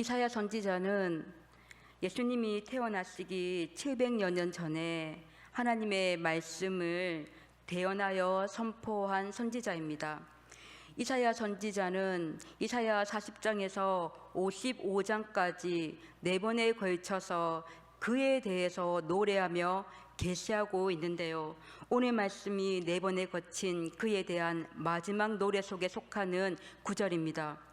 이사야 선지자는 예수님이 태어나시기 700여 년 전에 하나님의 말씀을 대언하여 선포한 선지자입니다. 이사야 선지자는 이사야 40장에서 55장까지 4번에 걸쳐서 그에 대해서 노래하며 계시하고 있는데요. 오늘 말씀이 4번에 거친 그에 대한 마지막 노래 속에 속하는 구절입니다.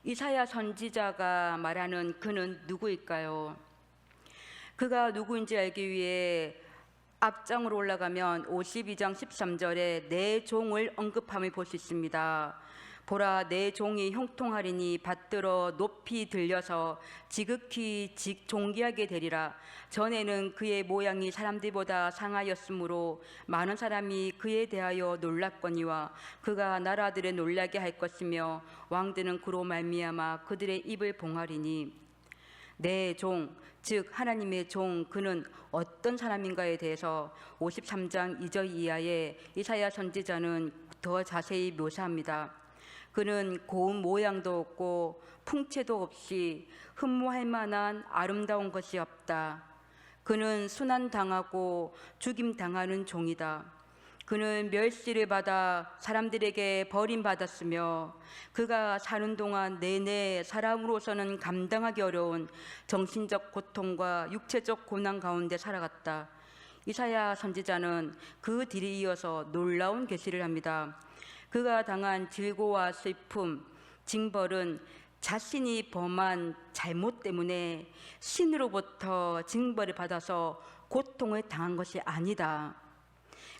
이사야 선지자가 말하는 그는 누구일까요? 그가 누구인지 알기 위해 앞장으로 올라가면 52장 13절에 내 종을 언급함을 볼 수 있습니다. 보라, 내 종이 형통하리니 받들어 높이 들려서 지극히 존귀하게 되리라. 전에는 그의 모양이 사람들보다 상하였으므로 많은 사람이 그에 대하여 놀랐거니와 그가 나라들을 놀라게 할 것이며 왕들은 그로 말미암아 그들의 입을 봉하리니 내 종, 즉 하나님의 종, 그는 어떤 사람인가에 대해서 53장 2절 이하에 이사야 선지자는 더 자세히 묘사합니다. 그는 고운 모양도 없고 풍채도 없이 흠모할 만한 아름다운 것이 없다. 그는 순환당하고 죽임당하는 종이다. 그는 멸시를 받아 사람들에게 버림받았으며 그가 사는 동안 내내 사람으로서는 감당하기 어려운 정신적 고통과 육체적 고난 가운데 살아갔다. 이사야 선지자는 그 뒤를 이어서 놀라운 계시를 합니다. 그가 당한 질고와 슬픔, 징벌은 자신이 범한 잘못 때문에 신으로부터 징벌을 받아서 고통을 당한 것이 아니다.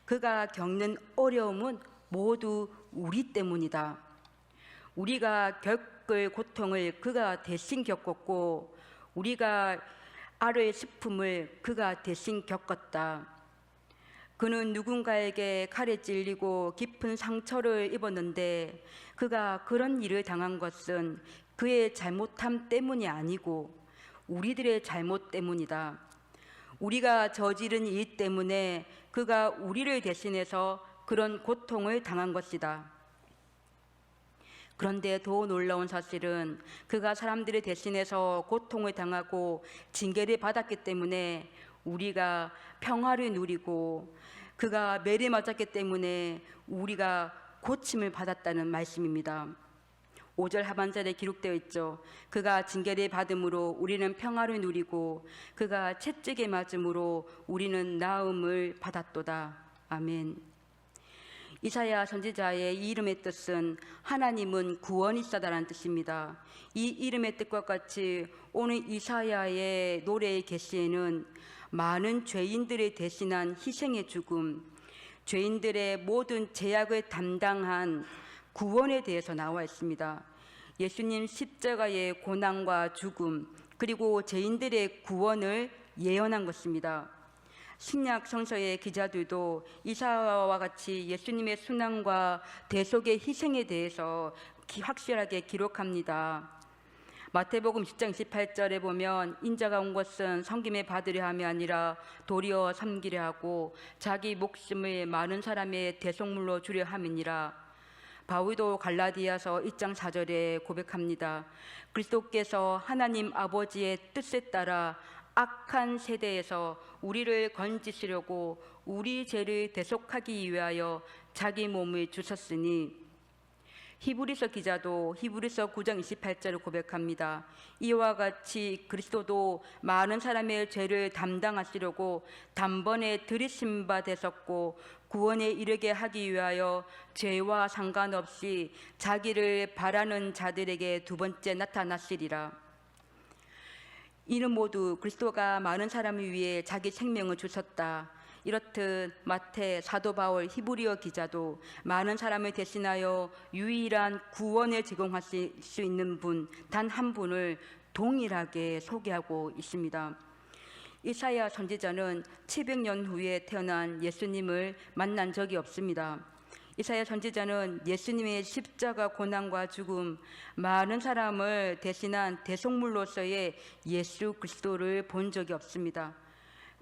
그가 겪는 어려움은 모두 우리 때문이다. 우리가 겪을 고통을 그가 대신 겪었고 우리가 앓을 슬픔을 그가 대신 겪었다. 그는 누군가에게 칼에 찔리고 깊은 상처를 입었는데 그가 그런 일을 당한 것은 그의 잘못함 때문이 아니고 우리들의 잘못 때문이다. 우리가 저지른 일 때문에 그가 우리를 대신해서 그런 고통을 당한 것이다. 그런데 더 놀라운 사실은 그가 사람들을 대신해서 고통을 당하고 징계를 받았기 때문에 우리가 평화를 누리고 그가 매를 맞았기 때문에 우리가 고침을 받았다는 말씀입니다. 5절 하반절에 기록되어 있죠. 그가 징계를 받음으로 우리는 평화를 누리고 그가 채찍에 맞음으로 우리는 나음을 받았도다. 아멘. 이사야 선지자의 이 이름의 뜻은 하나님은 구원이시다라는 뜻입니다. 이 이름의 뜻과 같이 오늘 이사야의 노래의 계시에는 많은 죄인들을 대신한 희생의 죽음, 죄인들의 모든 죄악을 담당한 구원에 대해서 나와 있습니다. 예수님 십자가의 고난과 죽음 그리고 죄인들의 구원을 예언한 것입니다. 신약 성서의 기자들도 이사야와 같이 예수님의 순환과 대속의 희생에 대해서 확실하게 기록합니다. 마태복음 10장 28절에 보면 인자가 온 것은 섬김을 받으려 함이 아니라 도리어 섬기려 하고 자기 목숨을 많은 사람의 대속물로 주려 함이니라. 바울도 갈라디아서 1장 4절에 고백합니다. 그리스도께서 하나님 아버지의 뜻에 따라 악한 세대에서 우리를 건지시려고 우리 죄를 대속하기 위하여 자기 몸을 주셨으니 히브리서 기자도 히브리서 9장 28절을 고백합니다. 이와 같이 그리스도도 많은 사람의 죄를 담당하시려고 단번에 들이신 바 되셨고 구원에 이르게 하기 위하여 죄와 상관없이 자기를 바라는 자들에게 두 번째 나타나시리라. 이는 모두 그리스도가 많은 사람을 위해 자기 생명을 주셨다. 이렇듯 마태, 사도 바울, 히브리어 기자도 많은 사람을 대신하여 유일한 구원을 제공하실 수 있는 분, 단 한 분을 동일하게 소개하고 있습니다. 이사야 선지자는 700년 후에 태어난 예수님을 만난 적이 없습니다. 이사야 선지자는 예수님의 십자가 고난과 죽음, 많은 사람을 대신한 대속물로서의 예수 그리스도를 본 적이 없습니다.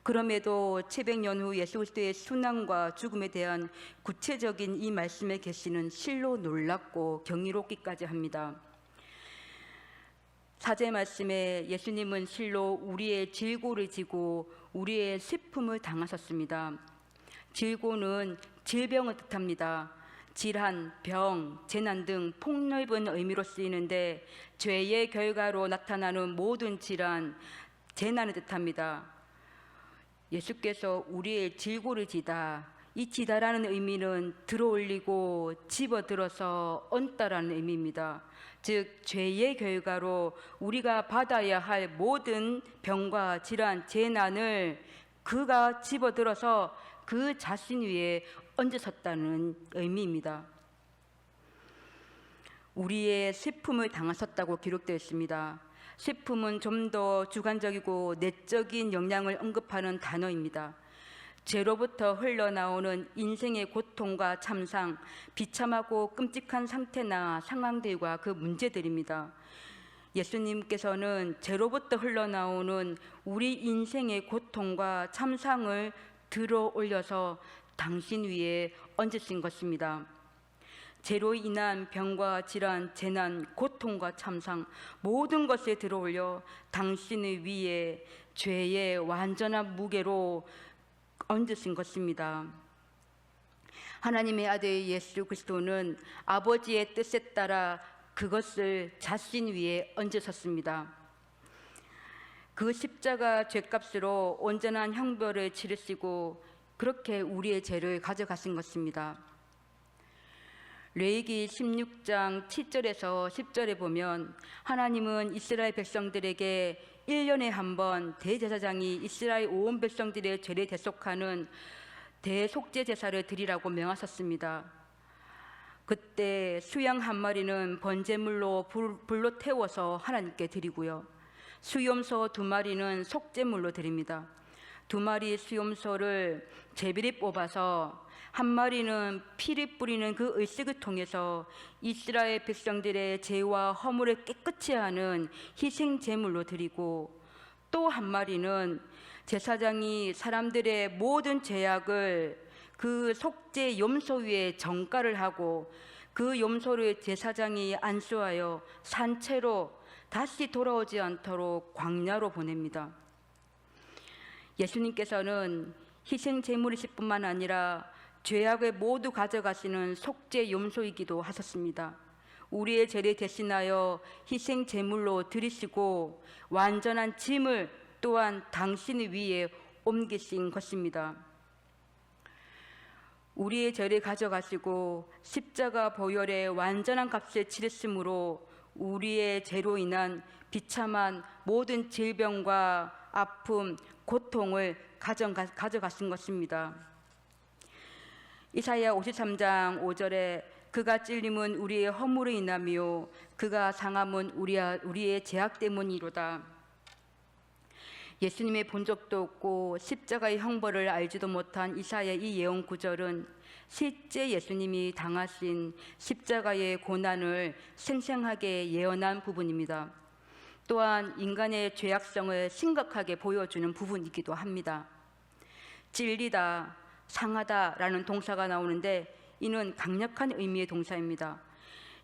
그럼에도 700년 후 예수 그리스도의 순환과 죽음에 대한 구체적인 이 말씀의 계시는 실로 놀랍고 경이롭기까지 합니다. 사제 말씀에 예수님은 실로 우리의 질고를 지고 우리의 슬픔을 당하셨습니다. 질고는 질병을 뜻합니다. 질환, 병, 재난 등 폭넓은 의미로 쓰이는데 죄의 결과로 나타나는 모든 질환, 재난을 뜻합니다. 예수께서 우리의 질고를 지다, 이 지다라는 의미는 들어올리고 집어들어서 얹다라는 의미입니다. 즉 죄의 결과로 우리가 받아야 할 모든 병과 질환, 재난을 그가 집어들어서 그 자신 위에 얹으셨다는 의미입니다. 우리의 슬픔을 당하셨다고 기록되어 있습니다. 슬픔은 좀 더 주관적이고 내적인 영향을 언급하는 단어입니다. 죄로부터 흘러나오는 인생의 고통과 참상, 비참하고 끔찍한 상태나 상황들과 그 문제들입니다. 예수님께서는 죄로부터 흘러나오는 우리 인생의 고통과 참상을 들어 올려서 당신 위에 얹으신 것입니다. 죄로 인한 병과 질환, 재난, 고통과 참상 모든 것에 들어 올려 당신의 위에 죄의 완전한 무게로 얹으신 것입니다. 하나님의 아들 예수 그리스도는 아버지의 뜻에 따라 그것을 자신 위에 얹으셨습니다. 그 십자가 죄값으로 온전한 형벌을 치르시고 그렇게 우리의 죄를 가져가신 것입니다. 레위기 16장 7절에서 10절에 보면 하나님은 이스라엘 백성들에게 1년에 한 번 대제사장이 이스라엘 온 백성들의 죄를 대속하는 대속죄 제사를 드리라고 명하셨습니다. 그때 수양 한 마리는 번제물로 불로 태워서 하나님께 드리고요, 수염소 2마리는 속죄물로 드립니다. 2마리 수염소를 제비리 뽑아서 한 마리는 피를 뿌리는 그 의식을 통해서 이스라엘 백성들의 죄와 허물을 깨끗이 하는 희생 제물로 드리고, 또 한 마리는 제사장이 사람들의 모든 죄악을 그 속죄 염소 위에 정가를 하고 그 염소를 제사장이 안수하여 산채로 다시 돌아오지 않도록 광야로 보냅니다. 예수님께서는 희생 제물이실 뿐만 아니라 죄악을 모두 가져가시는 속죄 염소이기도 하셨습니다. 우리의 죄를 대신하여 희생 제물로 드리시고 완전한 짐을 또한 당신 위에 옮기신 것입니다. 우리의 죄를 가져가시고 십자가 보혈의 완전한 값을 치르심으로 우리의 죄로 인한 비참한 모든 질병과 아픔, 고통을 가져가신 것입니다. 이사야 53장 5절에 그가 찔림은 우리의 허물로 인하며 그가 상함은 우리의 죄악 때문이로다. 예수님의 본 적도 없고 십자가의 형벌을 알지도 못한 이사야의 이 예언 구절은 실제 예수님이 당하신 십자가의 고난을 생생하게 예언한 부분입니다. 또한 인간의 죄악성을 심각하게 보여주는 부분이기도 합니다. 찔리다, 상하다라는 동사가 나오는데 이는 강력한 의미의 동사입니다.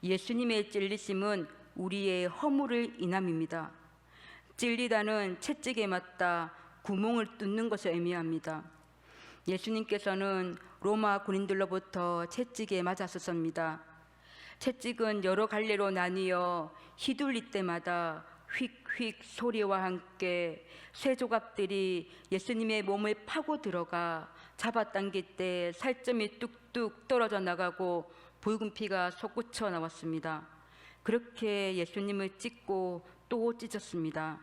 예수님의 찔리심은 우리의 허물을 인함입니다. 찔리다는 채찍에 맞다, 구멍을 뚫는 것을 의미합니다. 예수님께서는 로마 군인들로부터 채찍에 맞았었습니다. 채찍은 여러 갈래로 나뉘어 휘둘릴 때마다 휙휙 소리와 함께 쇠 조각들이 예수님의 몸을 파고 들어가 잡아당길 때 살점이 뚝뚝 떨어져 나가고 붉은 피가 솟구쳐 나왔습니다. 그렇게 예수님을 찢고 또 찢었습니다.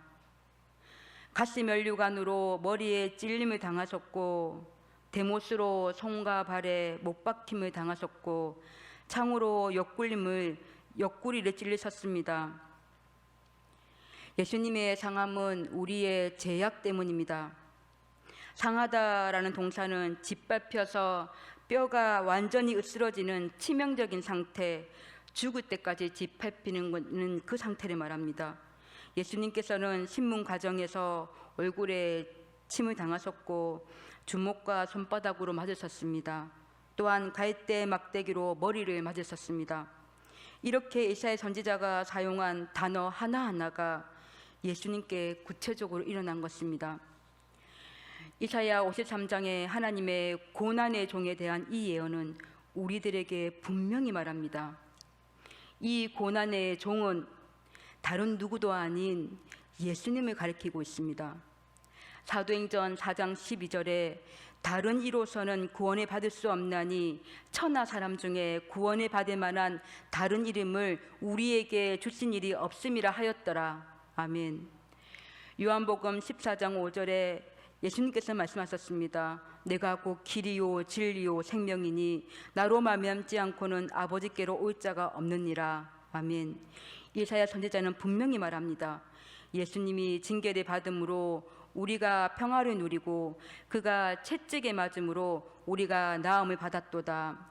가시면류관으로 머리에 찔림을 당하셨고 대못으로 손과 발에 못 박힘을 당하셨고 창으로 옆구리를 찔리셨습니다. 예수님의 상함은 우리의 죄악 때문입니다. 상하다라는 동사는 짓밟혀서 뼈가 완전히 으스러지는 치명적인 상태, 죽을 때까지 짓밟히는 그 상태를 말합니다. 예수님께서는 신문 과정에서 얼굴에 침을 당하셨고 주먹과 손바닥으로 맞으셨습니다. 또한 갈대 막대기로 머리를 맞으셨습니다. 이렇게 이사야 선지자가 사용한 단어 하나하나가 예수님께 구체적으로 일어난 것입니다. 이사야 53장의 하나님의 고난의 종에 대한 이 예언은 우리들에게 분명히 말합니다. 이 고난의 종은 다른 누구도 아닌 예수님을 가리키고 있습니다. 사도행전 4장 12절에 다른 이로서는 구원을 받을 수 없나니 천하 사람 중에 구원을 받을 만한 다른 이름을 우리에게 주신 일이 없음이라 하였더라. 아멘. 요한복음 14장 5절에 예수님께서 말씀하셨습니다. 내가 곧 길이요 진리요 생명이니 나로 말미암지 않고는 아버지께로 올 자가 없느니라. 아멘. 이사야 선지자는 분명히 말합니다. 예수님이 징계를 받음으로 우리가 평화를 누리고 그가 채찍에 맞음으로 우리가 나음을 받았도다.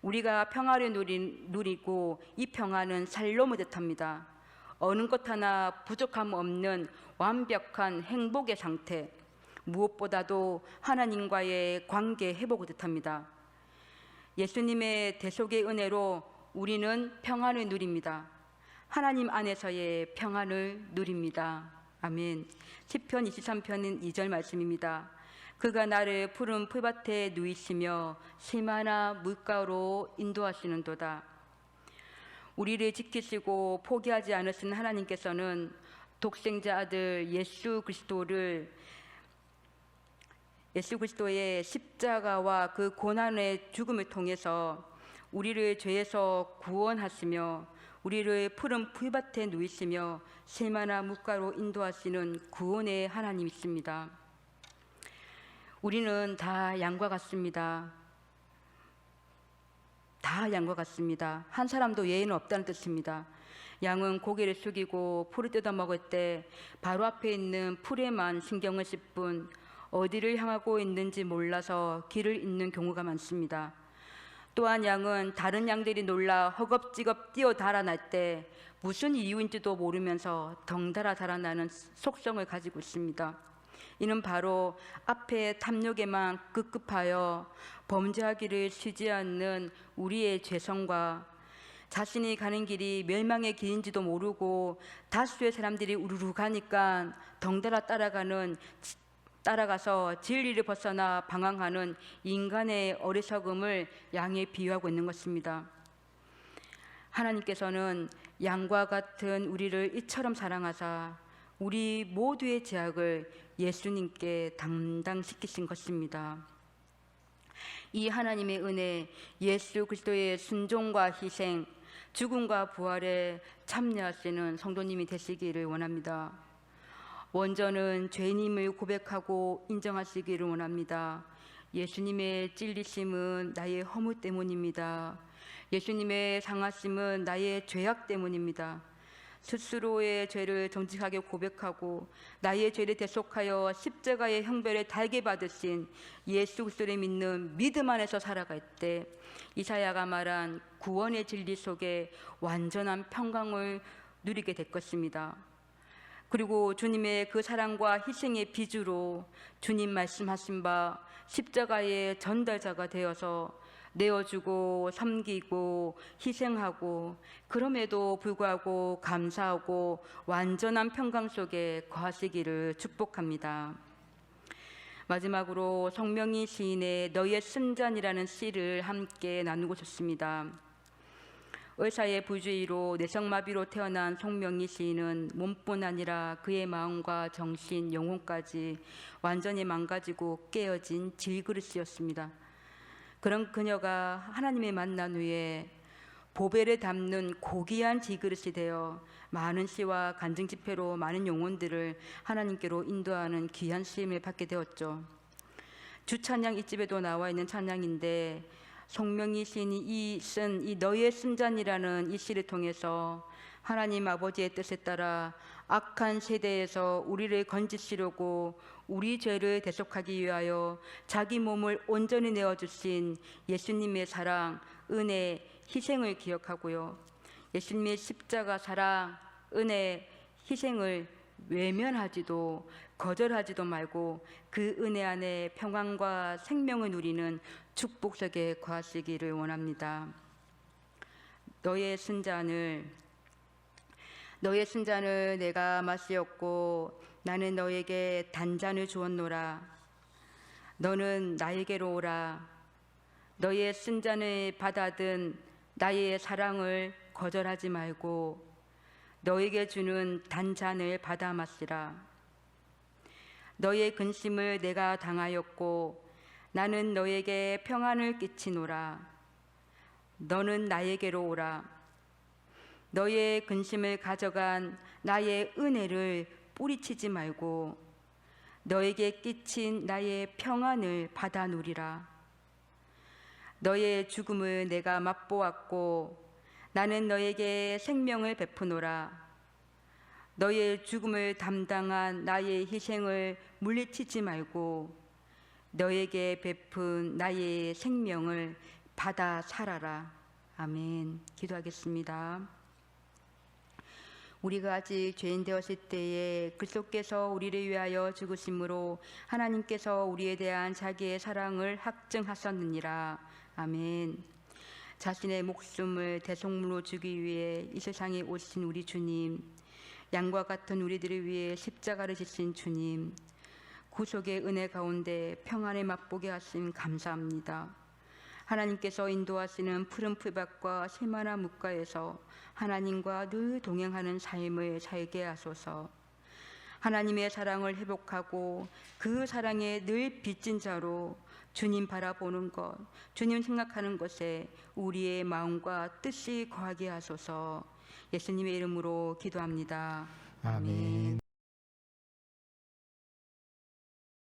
우리가 평화를 누리고 이 평화는 살롬을 뜻합니다. 어느 것 하나 부족함 없는 완벽한 행복의 상태, 무엇보다도 하나님과의 관계 회복을 뜻합니다. 예수님의 대속의 은혜로 우리는 평안을 누립니다. 하나님 안에서의 평안을 누립니다. 아멘. 시편 23편은 2절 말씀입니다. 그가 나를 푸른 풀밭에 누이시며 심하나 물가로 인도하시는도다. 우리를 지키시고 포기하지 않으신 하나님께서는 독생자 아들 예수 그리스도의 십자가와 그 고난의 죽음을 통해서 우리를 죄에서 구원하시며 우리를 푸른 풀밭에 누이시며 쉴만한 물가로 인도하시는 구원의 하나님이십니다. 우리는 다 양과 같습니다. 다 양과 같습니다. 한 사람도 예의는 없다는 뜻입니다. 양은 고개를 숙이고 풀을 뜯어먹을 때 바로 앞에 있는 풀에만 신경을 쓸 뿐 어디를 향하고 있는지 몰라서 길을 잃는 경우가 많습니다. 또한 양은 다른 양들이 놀라 허겁지겁 뛰어 달아날 때 무슨 이유인지도 모르면서 덩달아 달아나는 속성을 가지고 있습니다. 이는 바로 앞에 탐욕에만 급급하여 범죄하기를 쉬지 않는 우리의 죄성과 자신이 가는 길이 멸망의 길인지도 모르고 다수의 사람들이 우르르 가니까 덩달아 따라가서 진리를 벗어나 방황하는 인간의 어리석음을 양에 비유하고 있는 것입니다. 하나님께서는 양과 같은 우리를 이처럼 사랑하사 우리 모두의 죄악을 예수님께 담당시키신 것입니다. 이 하나님의 은혜, 예수 그리스도의 순종과 희생, 죽음과 부활에 참여하시는 성도님이 되시기를 원합니다. 먼저는 죄인임을 고백하고 인정하시기를 원합니다. 예수님의 찔리심은 나의 허물 때문입니다. 예수님의 상하심은 나의 죄악 때문입니다. 스스로의 죄를 정직하게 고백하고 나의 죄를 대속하여 십자가의 형벌에 달게 받으신 예수 그리스도를 믿는 믿음 안에서 살아갈 때 이사야가 말한 구원의 진리 속에 완전한 평강을 누리게 될 것입니다. 그리고 주님의 그 사랑과 희생의 비주로 주님 말씀하신 바 십자가의 전달자가 되어서 내어주고 섬기고 희생하고 그럼에도 불구하고 감사하고 완전한 평강 속에 거하시기를 축복합니다. 마지막으로 송명희 시인의 너의 승잔이라는 시를 함께 나누고 싶습니다. 의사의 부주의로 뇌성마비로 태어난 송명희 시인은 몸뿐 아니라 그의 마음과 정신, 영혼까지 완전히 망가지고 깨어진 질그릇이었습니다. 그런 그녀가 하나님을 만난 후에 보배를 담는 고귀한 질그릇이 되어 많은 시와 간증 집회로 많은 영혼들을 하나님께로 인도하는 귀한 쓰임을 받게 되었죠. 주찬양 2집에도 나와 있는 찬양인데 송명희 시인이 쓴 이 너의 승잔이라는 이 시를 통해서 하나님 아버지의 뜻에 따라 악한 세대에서 우리를 건지시려고 우리 죄를 대속하기 위하여 자기 몸을 온전히 내어주신 예수님의 사랑, 은혜, 희생을 기억하고요. 예수님의 십자가 사랑, 은혜, 희생을 외면하지도 거절하지도 말고 그 은혜 안에 평안과 생명을 누리는 축복 속에 거하시기를 원합니다. 너의 순잔을 내가 마시었고 나는 너에게 단잔을 주었노라. 너는 나에게로 오라. 너의 순잔을 받아든 나의 사랑을 거절하지 말고 너에게 주는 단잔을 받아 마시라. 너의 근심을 내가 당하였고 나는 너에게 평안을 끼치노라. 너는 나에게로 오라. 너의 근심을 가져간 나의 은혜를 뿌리치지 말고 너에게 끼친 나의 평안을 받아 누리라. 너의 죽음을 내가 맛보았고 나는 너에게 생명을 베푸노라. 너의 죽음을 담당한 나의 희생을 물리치지 말고 너에게 베푼 나의 생명을 받아 살아라. 아멘. 기도하겠습니다. 우리가 아직 죄인 되었을 때에 그리스도께서 우리를 위하여 죽으심으로 하나님께서 우리에 대한 자기의 사랑을 확증하셨느니라. 아멘. 자신의 목숨을 대속물로 주기 위해 이 세상에 오신 우리 주님, 양과 같은 우리들을 위해 십자가를 지신 주님, 구속의 은혜 가운데 평안을 맛보게 하심 감사합니다. 하나님께서 인도하시는 푸른 풀밭과 새만한 뭇가에서 하나님과 늘 동행하는 삶을 살게 하소서. 하나님의 사랑을 회복하고 그 사랑에 늘 빚진 자로 주님 바라보는 것, 주님 생각하는 것에 우리의 마음과 뜻이 거하게 하소서. 예수님의 이름으로 기도합니다. 아멘.